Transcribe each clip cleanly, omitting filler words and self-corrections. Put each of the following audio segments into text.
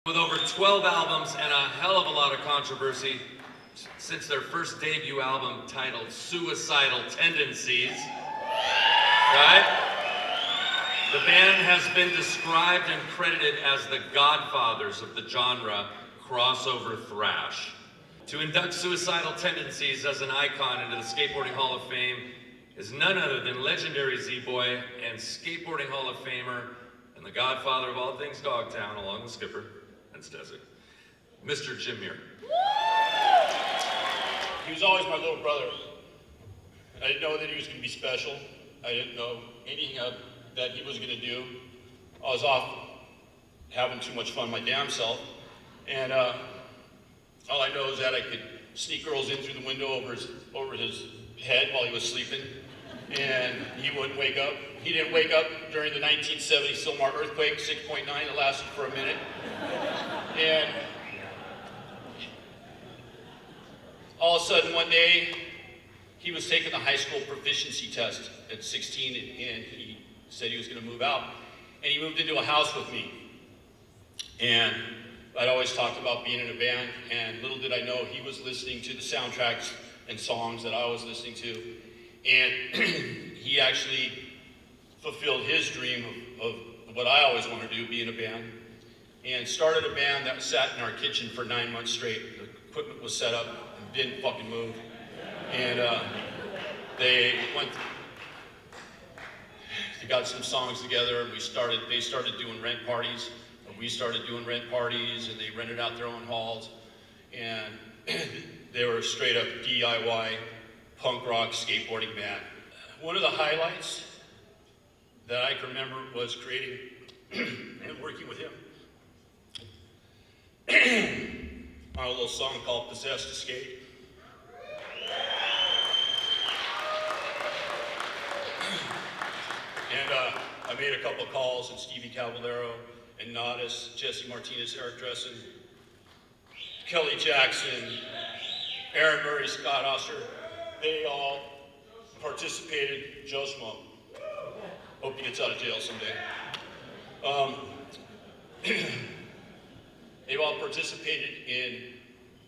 With over 12 albums and a hell of a lot of controversy since their first debut album titled Suicidal Tendencies, right? The band has been described and credited as the godfathers of the genre crossover thrash. To induct Suicidal Tendencies as an icon into the Skateboarding Hall of Fame is none other than legendary Z-Boy and Skateboarding Hall of Famer and the godfather of all things Dogtown, along with Skipper and Stesic, Mr. Jim Muir. He was always my little brother. I didn't know that he was going to be special. I didn't know anything that he was going to do. I was off having too much fun my damn self. And all I know is that I could sneak girls in through the window over his head while he was sleeping. And he wouldn't wake up. He didn't wake up during the 1970 Silmar earthquake, 6.9, that lasted for a minute. And all of a sudden one day, he was taking the high school proficiency test at 16, and he said he was gonna move out. And he moved into a house with me. And I'd always talked about being in a band, and little did I know he was listening to the soundtracks and songs that I was listening to. And he actually fulfilled his dream of what I always wanted to do, be in a band, and started a band that sat in our kitchen for 9 months straight. The equipment was set up and didn't fucking move. And they got some songs together, and they started doing rent parties. We started doing rent parties, and they rented out their own halls, and they were a straight up DIY punk rock skateboarding band. One of the highlights that I can remember was creating and working with him on a little song called Possessed to Skate. And I made a couple of calls, and Stevie Caballero and Nodis, Jesse Martinez, Eric Dressen, Kelly Jackson, Aaron Murray, Scott Oster, they all participated. Joe Schmo, hope he gets out of jail someday. They've all participated in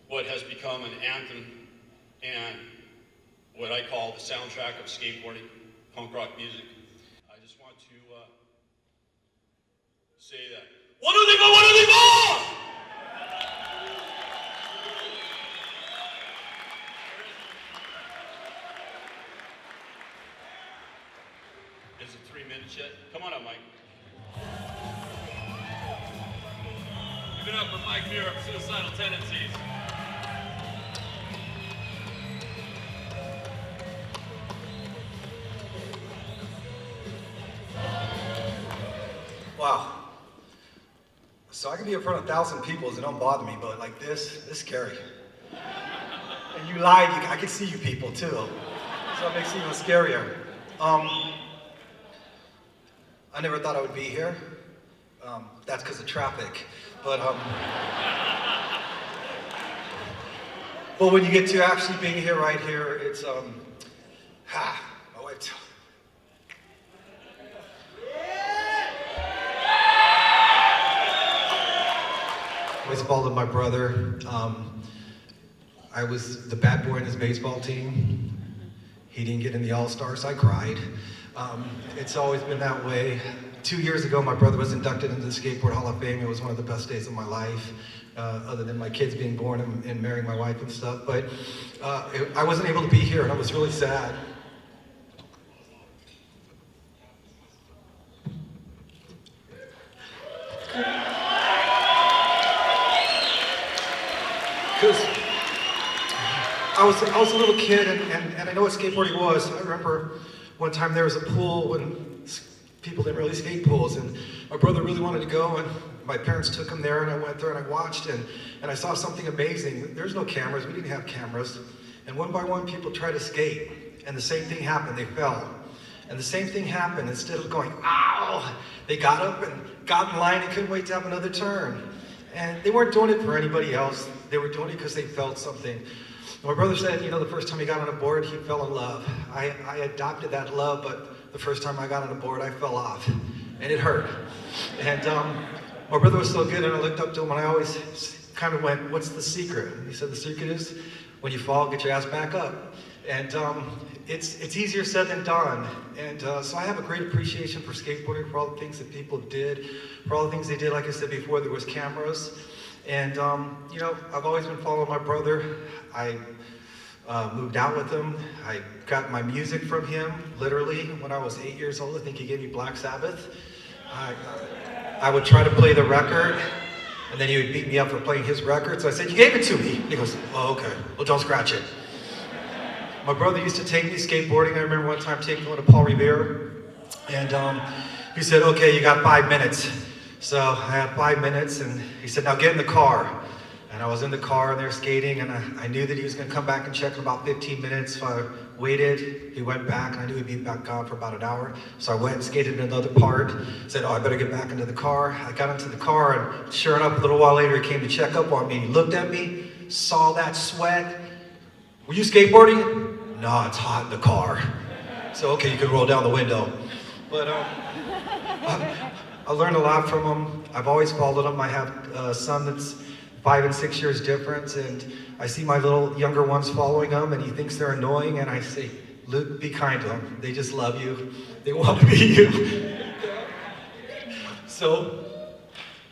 what has become an anthem and what I call the soundtrack of skateboarding, punk rock music. I just want to say that. What do they go? What do they go? Is it 3 minutes yet? Come on up, Mike. Give it up for Mike Muir of Suicidal Tendencies. Wow. So I can be in front of 1,000 people and it don't bother me, but like this is scary. And you lied, I can see you people too. So it makes it even scarier. I never thought I would be here. That's because of traffic. But when you get to actually being here, right here, it's, my wife. Baseball with my brother. I was the bad boy in his baseball team. He didn't get in the All-Stars, I cried. It's always been that way. 2 years ago, my brother was inducted into the Skateboard Hall of Fame. It was one of the best days of my life, other than my kids being born and marrying my wife and stuff. But I wasn't able to be here, and I was really sad. Because I was a little kid, and I know what skateboarding was. I remember one time there was a pool when people didn't really skate pools, and my brother really wanted to go, and my parents took him there, and I went there and I watched, and I saw something amazing. There's no cameras, we didn't have cameras, and one by one people tried to skate, and the same thing happened, they fell. And the same thing happened, instead of going, ow, they got up and got in line and couldn't wait to have another turn. And they weren't doing it for anybody else, they were doing it because they felt something. My brother said, you know, the first time he got on a board, he fell in love. I adopted that love, but the first time I got on a board, I fell off, and it hurt. And my brother was so good, and I looked up to him, and I always kind of went, "What's the secret?" And he said, "The secret is when you fall, get your ass back up." And it's easier said than done. And so I have a great appreciation for skateboarding, for all the things that people did, for all the things they did. Like I said before, there was cameras. And, you know, I've always been following my brother. I moved out with him. I got my music from him, literally, when I was 8 years old. I think he gave me Black Sabbath. I would try to play the record, and then he would beat me up for playing his record. So I said, "You gave it to me." And he goes, "Oh, okay. Well, don't scratch it." My brother used to take me skateboarding. I remember one time taking one to Paul Revere, and he said, "Okay, you got 5 minutes." So I had 5 minutes, and he said, "Now get in the car." And I was in the car, and they were skating, and I knew that he was going to come back and check in about 15 minutes. So I waited. He went back, and I knew he'd be back gone for about an hour. So I went and skated another part. Said, "Oh, I better get back into the car." I got into the car, and sure enough, a little while later, he came to check up on me. He looked at me, saw that sweat. "Were you skateboarding?" "No, it's hot in the car." So, okay, you can roll down the window. But I learned a lot from him. I've always followed him. I have a son that's 5 and 6 years difference, and I see my little younger ones following him, and he thinks they're annoying, and I say, "Luke, be kind to them. They just love you. They want to be you." So,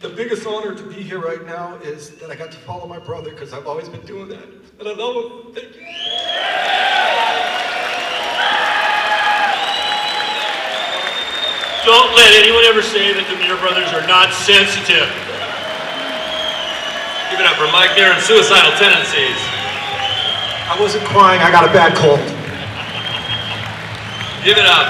the biggest honor to be here right now is that I got to follow my brother, because I've always been doing that, and I love him. Thank you. Don't let anyone ever say that the Muir brothers are not sensitive. Give it up for Mike there and Suicidal Tendencies. I wasn't crying, I got a bad cold. Give it up